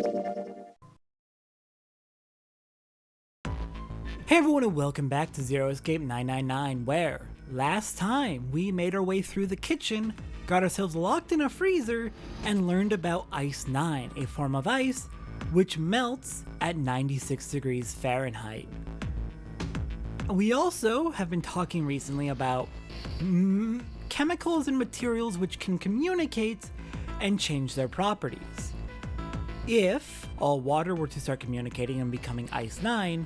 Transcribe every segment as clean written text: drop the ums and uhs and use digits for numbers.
Hey everyone, and welcome back to Zero Escape 999, where last time we made our way through the kitchen, got ourselves locked in a freezer, and learned about Ice 9, a form of ice which melts at 96 degrees Fahrenheit. We also have been talking recently about chemicals and materials which can communicate and change their properties. If all water were to start communicating and becoming Ice 9,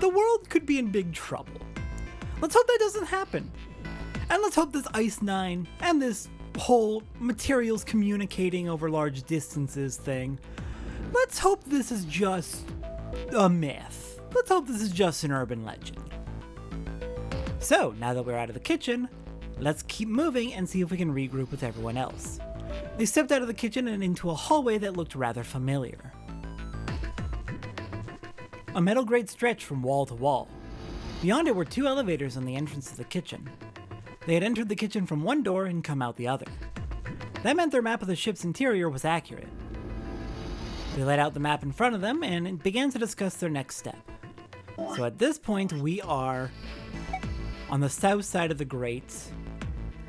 the world could be in big trouble. Let's hope that doesn't happen. And let's hope this Ice 9 and this whole materials communicating over large distances thing, let's hope this is just a myth. Let's hope this is just an urban legend. So, now that we're out of the kitchen, let's keep moving and see if we can regroup with everyone else. They stepped out of the kitchen and into a hallway that looked rather familiar. A metal grate stretched from wall to wall. Beyond it were two elevators on the entrance to the kitchen. They had entered the kitchen from one door and come out the other. That meant their map of the ship's interior was accurate. They laid out the map in front of them and began to discuss their next step. So at this point, we are on the south side of the grate,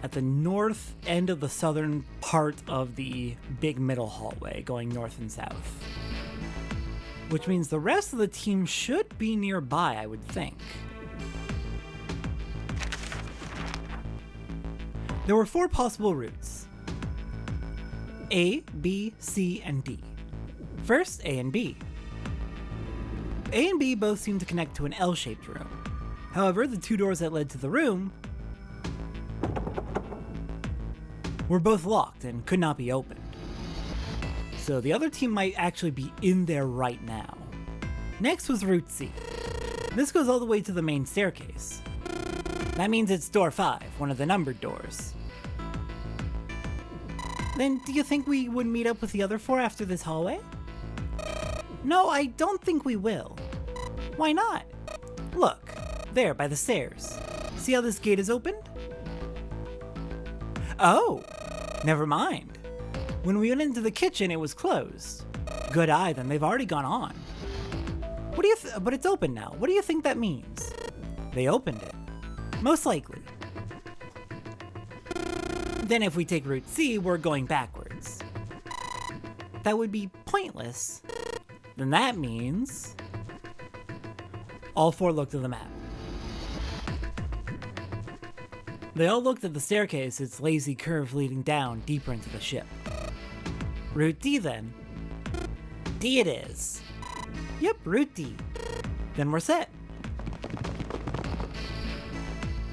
at the north end of the southern part of the big middle hallway, going north and south. Which means the rest of the team should be nearby, I would think. There were 4 possible routes: A, B, C, and D. First, A and B. A and B both seemed to connect to an L-shaped room. However, the 2 doors that led to the room were both locked and could not be opened. So the other team might actually be in there right now. Next was Route C. This goes all the way to the main staircase. That means it's door 5, one of the numbered doors. Then do you think we would meet up with the other 4 after this hallway? No, I don't think we will. Why not? Look, there by the stairs. See how this gate is opened? Oh, never mind. When we went into the kitchen, it was closed. Good eye, then they've already gone on. What do you but it's open now. What do you think that means? They opened it. Most likely. Then if we take Route C, we're going backwards. That would be pointless. Then that means all 4 looked at the map. They all looked at the staircase, its lazy curve leading down deeper into the ship. Route D then. D it is. Yep, Route D. Then we're set.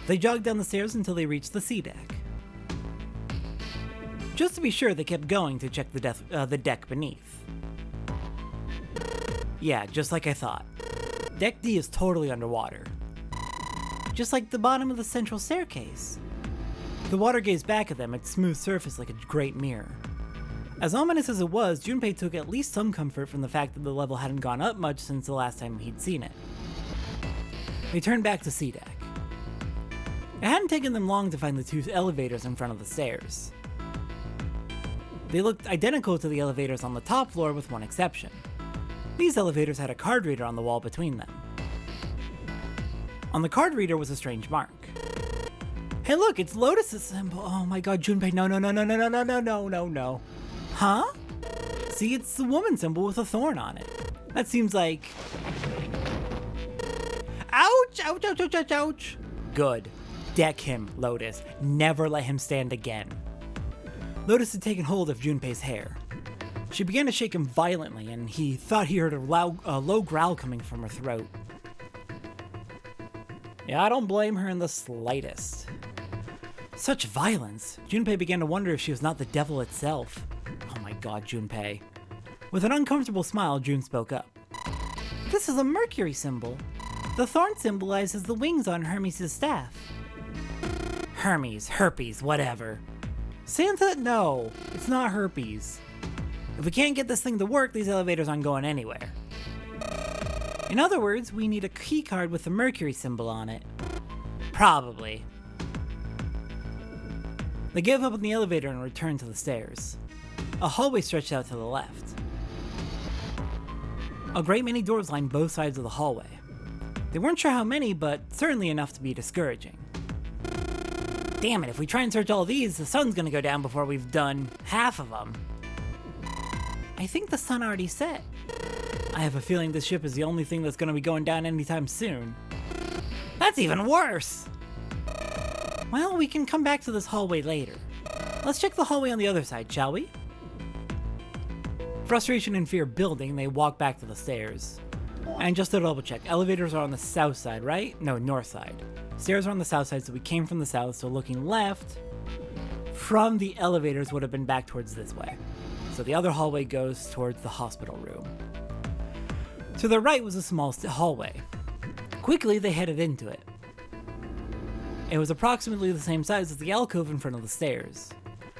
They jogged down the stairs until they reached the C deck. Just to be sure, they kept going to check the deck beneath. Yeah, just like I thought. Deck D is totally underwater. Just like the bottom of the central staircase. The water gazed back at them, its smooth surface like a great mirror. As ominous as it was, Junpei took at least some comfort from the fact that the level hadn't gone up much since the last time he'd seen it. They turned back to C deck. It hadn't taken them long to find the 2 elevators in front of the stairs. They looked identical to the elevators on the top floor with one exception. These elevators had a card reader on the wall between them. On the card reader was a strange mark. Hey look, it's Lotus's symbol. Oh my god, Junpei, no. Huh? See, it's the woman symbol with a thorn on it. That seems like... Ouch! Ouch, ouch, ouch, ouch, ouch! Good. Deck him, Lotus. Never let him stand again. Lotus had taken hold of Junpei's hair. She began to shake him violently, and he thought he heard a low growl coming from her throat. Yeah, I don't blame her in the slightest. Such violence! Junpei began to wonder if she was not the devil itself. Oh my god, Junpei. With an uncomfortable smile, Jun spoke up. This is a Mercury symbol. The thorn symbolizes the wings on Hermes' staff. Hermes, herpes, whatever. Santa? No, it's not herpes. If we can't get this thing to work, these elevators aren't going anywhere. In other words, we need a key card with the Mercury symbol on it. Probably. They gave up on the elevator and returned to the stairs. A hallway stretched out to the left. A great many doors lined both sides of the hallway. They weren't sure how many, but certainly enough to be discouraging. Damn it, if we try and search all these, the sun's gonna go down before we've done half of them. I think the sun already set. I have a feeling this ship is the only thing that's gonna be going down anytime soon. That's even worse! Well, we can come back to this hallway later. Let's check the hallway on the other side, shall we? Frustration and fear building, they walk back to the stairs. And just to double check, elevators are on the south side, right? No, north side. Stairs are on the south side, so we came from the south, so looking left from the elevators would have been back towards this way. So the other hallway goes towards the hospital room. To the right was a small hallway. Quickly, they headed into it. It was approximately the same size as the alcove in front of the stairs.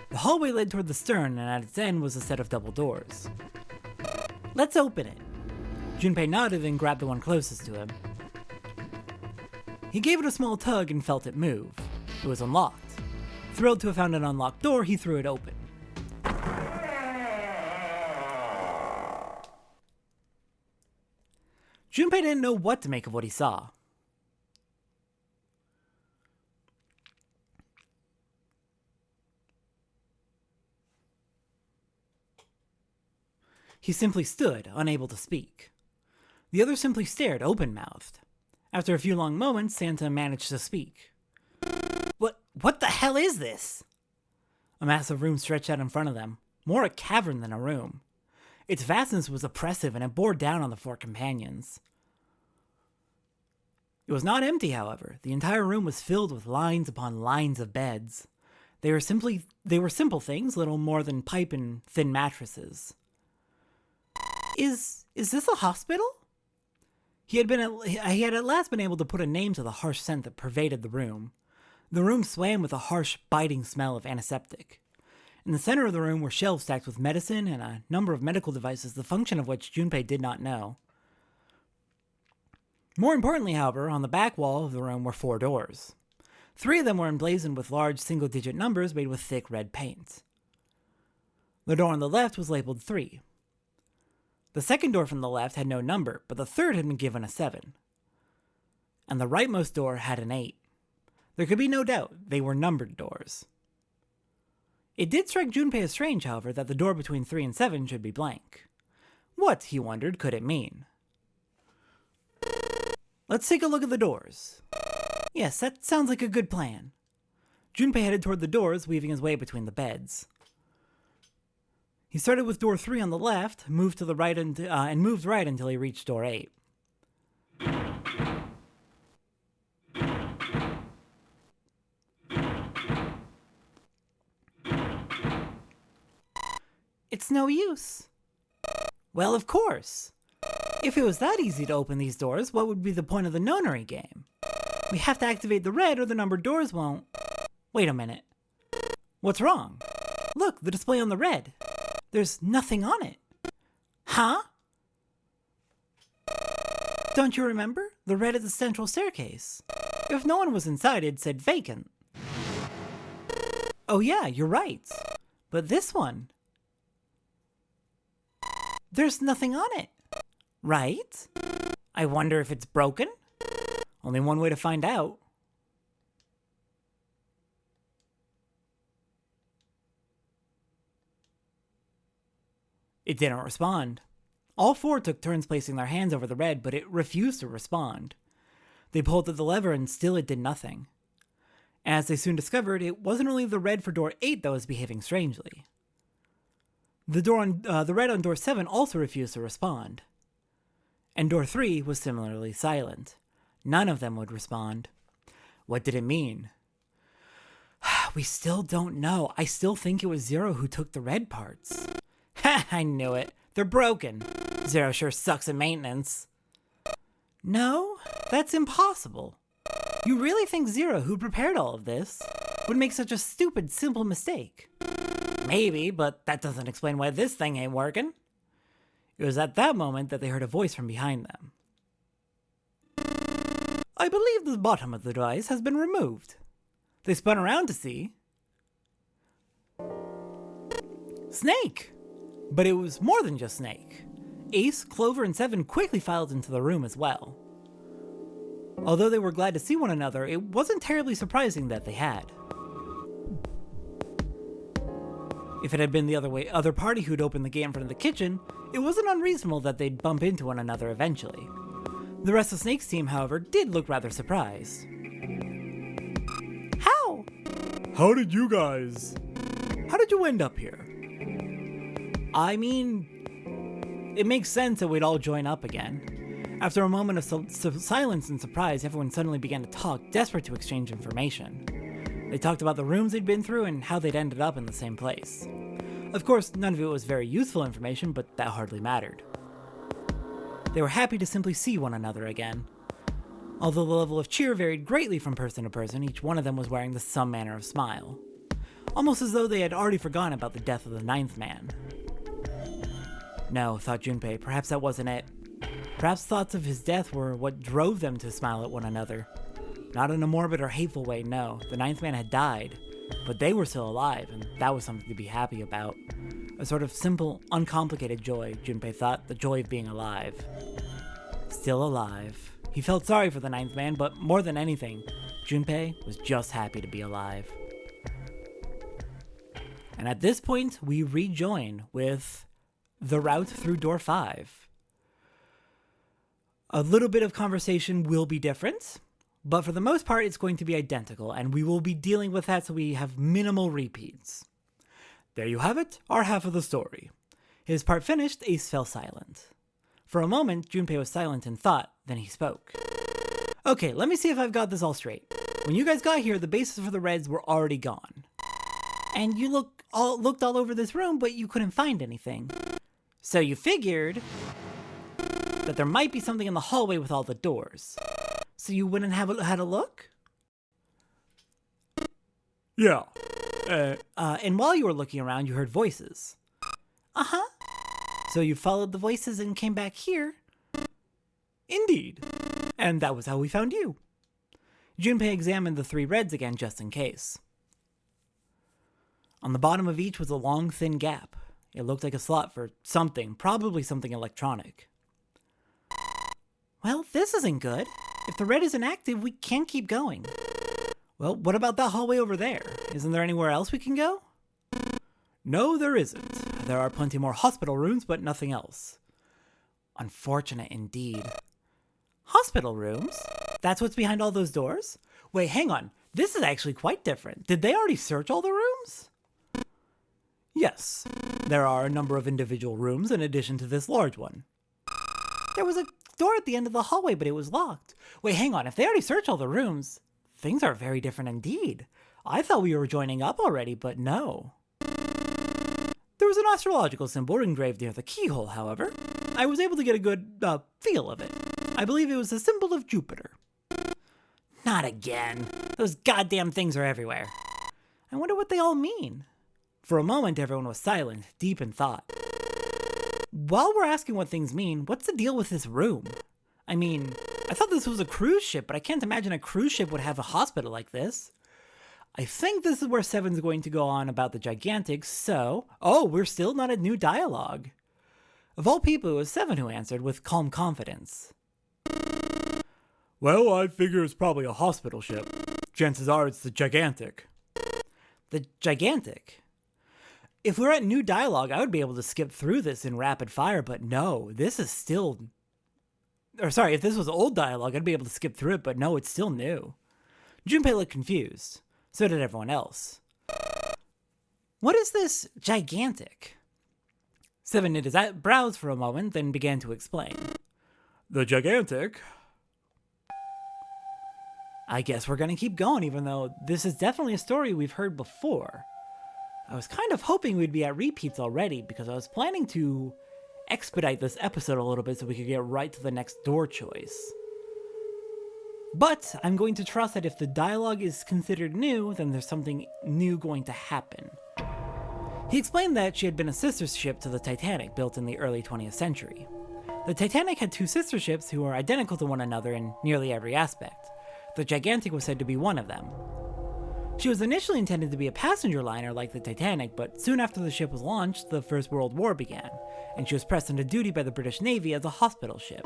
The hallway led toward the stern, and at its end was a set of double doors. Let's open it. Junpei nodded and grabbed the one closest to him. He gave it a small tug and felt it move. It was unlocked. Thrilled to have found an unlocked door, he threw it open. Junpei didn't know what to make of what he saw. He simply stood, unable to speak. The other simply stared, open-mouthed. After a few long moments, Santa managed to speak. What the hell is this? A massive room stretched out in front of them, more a cavern than a room. Its vastness was oppressive, and it bore down on the four companions. It was not empty, however. The entire room was filled with lines upon lines of beds. They were simple things, little more than pipe and thin mattresses. Is this a hospital? He had at last been able to put a name to the harsh scent that pervaded the room. The room swam with a harsh, biting smell of antiseptic. In the center of the room were shelves stacked with medicine and a number of medical devices, the function of which Junpei did not know. More importantly, however, on the back wall of the room were 4 doors. 3 of them were emblazoned with large single-digit numbers made with thick red paint. The door on the left was labeled 3. The second door from the left had no number, but the third had been given a 7. And the rightmost door had an 8. There could be no doubt they were numbered doors. It did strike Junpei as strange, however, that the door between 3 and 7 should be blank. What, he wondered, could it mean? Let's take a look at the doors. Yes, that sounds like a good plan. Junpei headed toward the doors, weaving his way between the beds. He started with door 3 on the left, moved to the right and moved right until he reached door 8. It's no use. Well, of course. If it was that easy to open these doors, what would be the point of the nonary game? We have to activate the red or the numbered doors won't... Wait a minute. What's wrong? Look, the display on the red. There's nothing on it. Huh? Don't you remember? The red at the central staircase. If no one was inside, it said vacant. Oh yeah, you're right. But this one... There's nothing on it. Right? I wonder if it's broken? Only one way to find out. It didn't respond. All 4 took turns placing their hands over the red, but it refused to respond. They pulled at the lever and still it did nothing. As they soon discovered, it wasn't only the red for door 8 that was behaving strangely. The red on door 7 also refused to respond. And door 3 was similarly silent. None of them would respond. What did it mean? We still don't know. I still think it was Zero who took the red parts. Ha! I knew it. They're broken. Zero sure sucks at maintenance. No, that's impossible. You really think Zero, who prepared all of this, would make such a stupid, simple mistake? Maybe, but that doesn't explain why this thing ain't working. It was at that moment that they heard a voice from behind them. I believe the bottom of the device has been removed. They spun around to see... Snake! But it was more than just Snake. Ace, Clover, and Seven quickly filed into the room as well. Although they were glad to see one another, it wasn't terribly surprising that they had. If it had been the other party who'd opened the gate in front of the kitchen, it wasn't unreasonable that they'd bump into one another eventually. The rest of Snake's team, however, did look rather surprised. How? How did you end up here? I mean, it makes sense that we'd all join up again. After a moment of silence and surprise, everyone suddenly began to talk, desperate to exchange information. They talked about the rooms they'd been through and how they'd ended up in the same place. Of course, none of it was very useful information, but that hardly mattered. They were happy to simply see one another again. Although the level of cheer varied greatly from person to person, each one of them was wearing some manner of smile. Almost as though they had already forgotten about the death of the ninth man. No, thought Junpei, perhaps that wasn't it. Perhaps thoughts of his death were what drove them to smile at one another. Not in a morbid or hateful way, no. The ninth man had died, but they were still alive, and that was something to be happy about. A sort of simple, uncomplicated joy, Junpei thought, the joy of being alive. Still alive. He felt sorry for the ninth man, but more than anything, Junpei was just happy to be alive. And at this point, we rejoin with the route through door 5. A little bit of conversation will be different, but for the most part, it's going to be identical, and we will be dealing with that so we have minimal repeats. There you have it, our half of the story. His part finished, Ace fell silent. For a moment, Junpei was silent in thought, then he spoke. Okay, let me see if I've got this all straight. When you guys got here, the bases for the Reds were already gone. And you looked all over this room, but you couldn't find anything. So you figured that there might be something in the hallway with all the doors. So you wouldn't have had a look? Yeah. And while you were looking around, you heard voices. Uh-huh. So you followed the voices and came back here? Indeed. And that was how we found you. Junpei examined the 3 Reds again just in case. On the bottom of each was a long, thin gap. It looked like a slot for something, probably something electronic. Well, this isn't good. If the red isn't active, we can't keep going. Well, what about that hallway over there? Isn't there anywhere else we can go? No, there isn't. There are plenty more hospital rooms, but nothing else. Unfortunate indeed. Hospital rooms? That's what's behind all those doors? Wait, hang on. This is actually quite different. Did they already search all the rooms? Yes. There are a number of individual rooms in addition to this large one. There was a door at the end of the hallway, but it was locked. Wait, hang on. If they already searched all the rooms, things are very different indeed. I thought we were joining up already, but no. There was an astrological symbol engraved near the keyhole, however. I was able to get a good feel of it. I believe it was the symbol of Jupiter. Not again. Those goddamn things are everywhere. I wonder what they all mean. For a moment, everyone was silent, deep in thought. While we're asking what things mean, what's the deal with this room? I mean, I thought this was a cruise ship, but I can't imagine a cruise ship would have a hospital like this. I think this is where Seven's going to go on about the Gigantics, so... Oh, we're still not at new dialogue. Of all people, it was Seven who answered with calm confidence. Well, I figure it's probably a hospital ship. Chances are it's the Gigantic. The Gigantic? If we're at new dialogue, I would be able to skip through this in rapid fire, but no, this is still... Or sorry, if this was old dialogue, I'd be able to skip through it, but no, it's still new. Junpei looked confused. So did everyone else. What is this Gigantic? Seven knit his brows for a moment, then began to explain. The Gigantic? I guess we're gonna keep going, even though this is definitely a story we've heard before. I was kind of hoping we'd be at repeats already, because I was planning to expedite this episode a little bit so we could get right to the next door choice. But I'm going to trust that if the dialogue is considered new, then there's something new going to happen. He explained that she had been a sister ship to the Titanic, built in the early 20th century. The Titanic had 2 sister ships who were identical to one another in nearly every aspect. The Gigantic was said to be one of them. She was initially intended to be a passenger liner like the Titanic, but soon after the ship was launched, the First World War began, and she was pressed into duty by the British Navy as a hospital ship.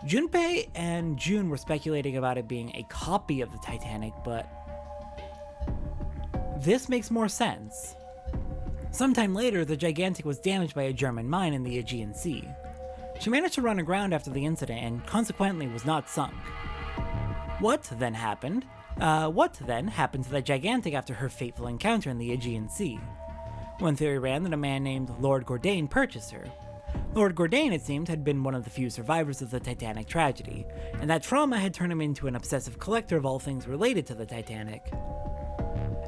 Junpei and June were speculating about it being a copy of the Titanic, but this makes more sense. Sometime later, the Gigantic was damaged by a German mine in the Aegean Sea. She managed to run aground after the incident and consequently was not sunk. What then happened to the Gigantic after her fateful encounter in the Aegean Sea? One theory ran that a man named Lord Gourdane purchased her. Lord Gourdane, it seemed, had been one of the few survivors of the Titanic tragedy, and that trauma had turned him into an obsessive collector of all things related to the Titanic.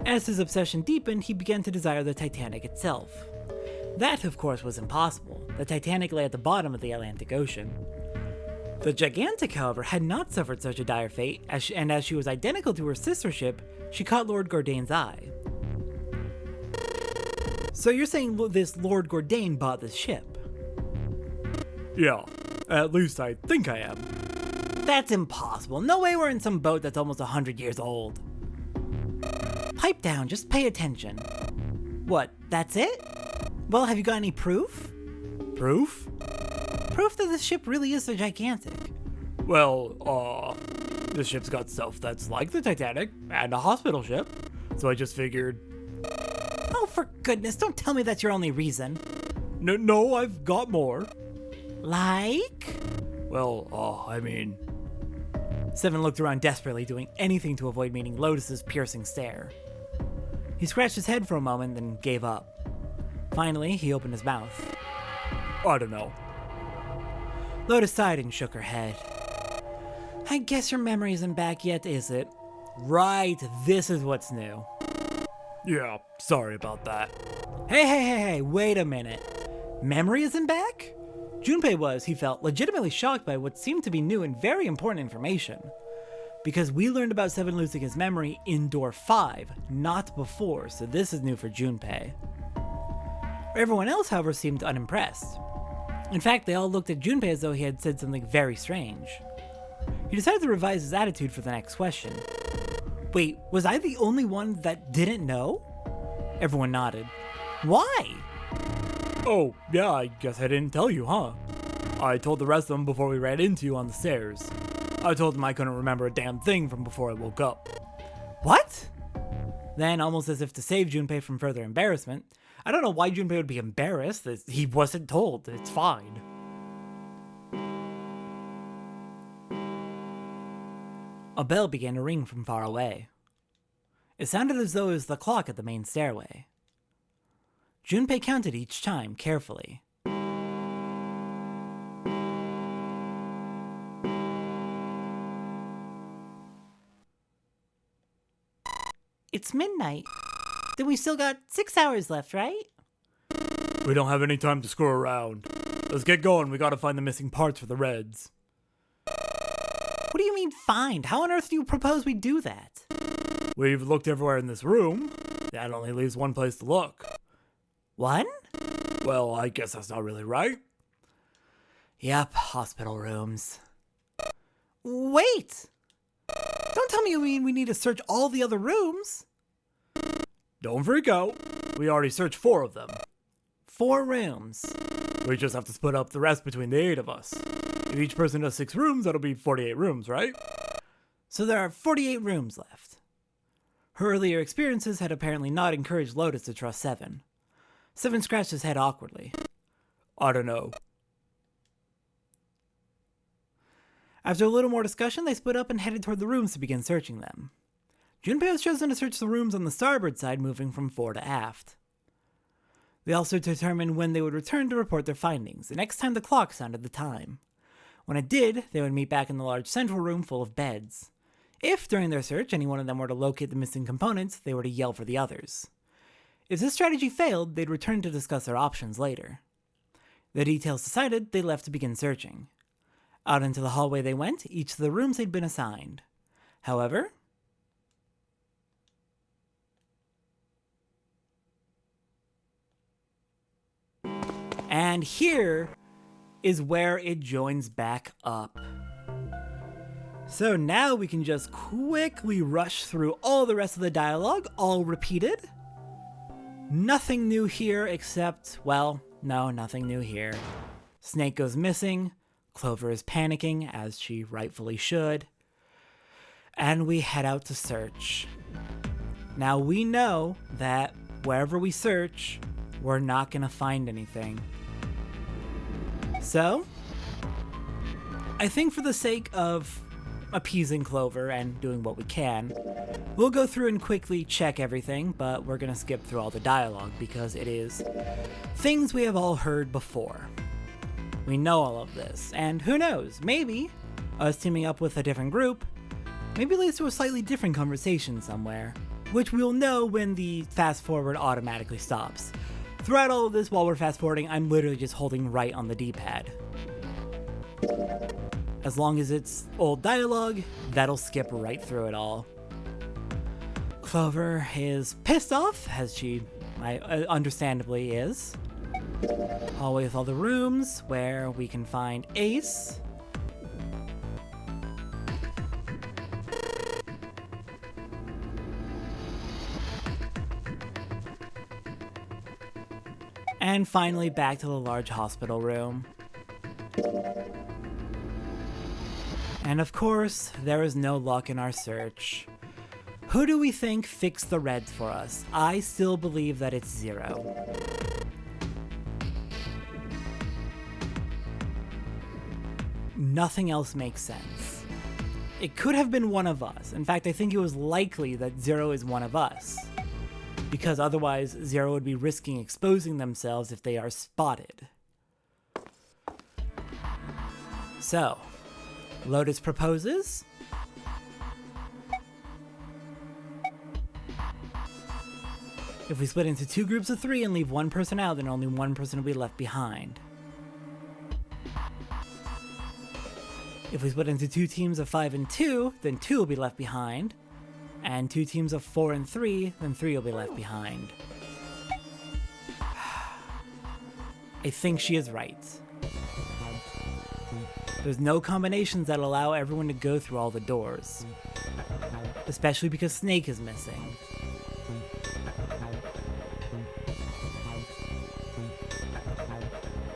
As his obsession deepened, he began to desire the Titanic itself. That, of course, was impossible. The Titanic lay at the bottom of the Atlantic Ocean. The Gigantic, however, had not suffered such a dire fate, and as she was identical to her sister ship, she caught Lord Gourdane's eye. So you're saying this Lord Gourdane bought this ship? Yeah, at least I think I am. That's impossible. No way we're in some boat that's almost 100 years old. Pipe down, just pay attention. What, that's it? Well, have you got any proof? Proof? Proof that this ship really is the Gigantic. Well, this ship's got stuff that's like the Titanic and a hospital ship, so I just figured... Oh, for goodness, don't tell me that's your only reason. No, I've got more. Like? Well, I mean... Seven looked around desperately, doing anything to avoid meeting Lotus's piercing stare. He scratched his head for a moment, then gave up. Finally, he opened his mouth. I don't know. Lotus sighed and shook her head. I guess your memory isn't back yet, is it? Right, this is what's new. Yeah, sorry about that. Hey, wait a minute. Memory isn't back? Junpei was, he felt, legitimately shocked by what seemed to be new and very important information. Because we learned about Seven losing his memory in Door 5, not before, so this is new for Junpei. Everyone else, however, seemed unimpressed. In fact, they all looked at Junpei as though he had said something very strange. He decided to revise his attitude for the next question. Wait, was I the only one that didn't know? Everyone nodded. Why? Oh, yeah, I guess I didn't tell you, huh? I told the rest of them before we ran into you on the stairs. I told them I couldn't remember a damn thing from before I woke up. What? Then, almost as if to save Junpei from further embarrassment, I don't know why Junpei would be embarrassed. He wasn't told. It's fine. A bell began to ring from far away. It sounded as though it was the clock at the main stairway. Junpei counted each chime carefully. It's midnight. Then we still got 6 hours left, right? We don't have any time to screw around. Let's get going, we gotta find the missing parts for the Reds. What do you mean find? How on earth do you propose we do that? We've looked everywhere in this room. That only leaves one place to look. One? Well, I guess that's not really right. Yep, hospital rooms. Wait! Don't tell me you mean we need to search all the other rooms. Don't freak out. We already searched 4 of them. 4 rooms. We just have to split up the rest between the 8 of us. If each person does 6 rooms, that'll be 48 rooms, right? So there are 48 rooms left. Her earlier experiences had apparently not encouraged Lotus to trust Seven. Seven scratched his head awkwardly. I don't know. After a little more discussion, they split up and headed toward the rooms to begin searching them. Junpei was chosen to search the rooms on the starboard side, moving from fore to aft. They also determined when they would return to report their findings, the next time the clock sounded the time. When it did, they would meet back in the large central room full of beds. If, during their search, any one of them were to locate the missing components, they were to yell for the others. If this strategy failed, they'd return to discuss their options later. The details decided, they left to begin searching. Out into the hallway they went, each of the rooms had been assigned. However, and here is where it joins back up. So now we can just quickly rush through all the rest of the dialogue, all repeated. Nothing new here except, well, no, nothing new here. Snake goes missing, Clover is panicking, as she rightfully should, and we head out to search. Now we know that wherever we search, we're not gonna find anything. So, I think for the sake of appeasing Clover and doing what we can, we'll go through and quickly check everything, but we're gonna skip through all the dialogue because it is things we have all heard before. We know all of this, and who knows, maybe us teaming up with a different group maybe leads to a slightly different conversation somewhere, which we'll know when the fast forward automatically stops. Throughout all of this, while we're fast forwarding, I'm literally just holding right on the D-pad. As long as it's old dialogue, that'll skip right through it all. Clover is pissed off, as she understandably is. Hallway with all the rooms where we can find Ace. And finally back to the large hospital room. And of course, there is no luck in our search. Who do we think fixed the reds for us? I still believe that it's Zero. Nothing else makes sense. It could have been one of us. In fact, I think it was likely that Zero is one of us, because otherwise Zero would be risking exposing themselves if they are spotted. So, Lotus proposes. If we split into 2 groups of 3 and leave one person out, then only one person will be left behind. If we split into 2 teams of 5 and 2, then 2 will be left behind. And 2 teams of 4 and 3, then 3 will be left behind. I think she is right. There's no combinations that allow everyone to go through all the doors. Especially because Snake is missing.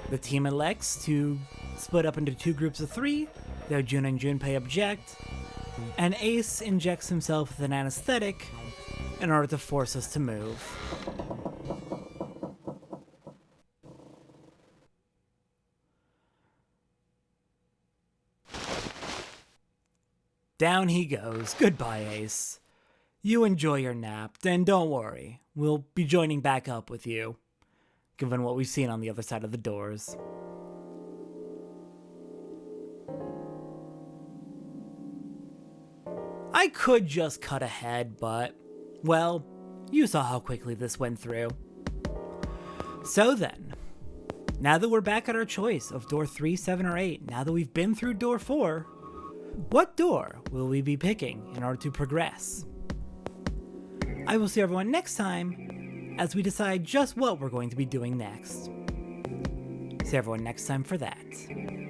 The team elects to split up into 2 groups of 3, though Jun and Junpei object, and Ace injects himself with an anesthetic in order to force us to move. Down he goes. Goodbye, Ace. You enjoy your nap, and don't worry, we'll be joining back up with you, given what we've seen on the other side of the doors. I could just cut ahead, but, well, you saw how quickly this went through. So then, now that we're back at our choice of door 3, 7, or 8, now that we've been through door 4, what door will we be picking in order to progress? I will see everyone next time as we decide just what we're going to be doing next. See everyone next time for that.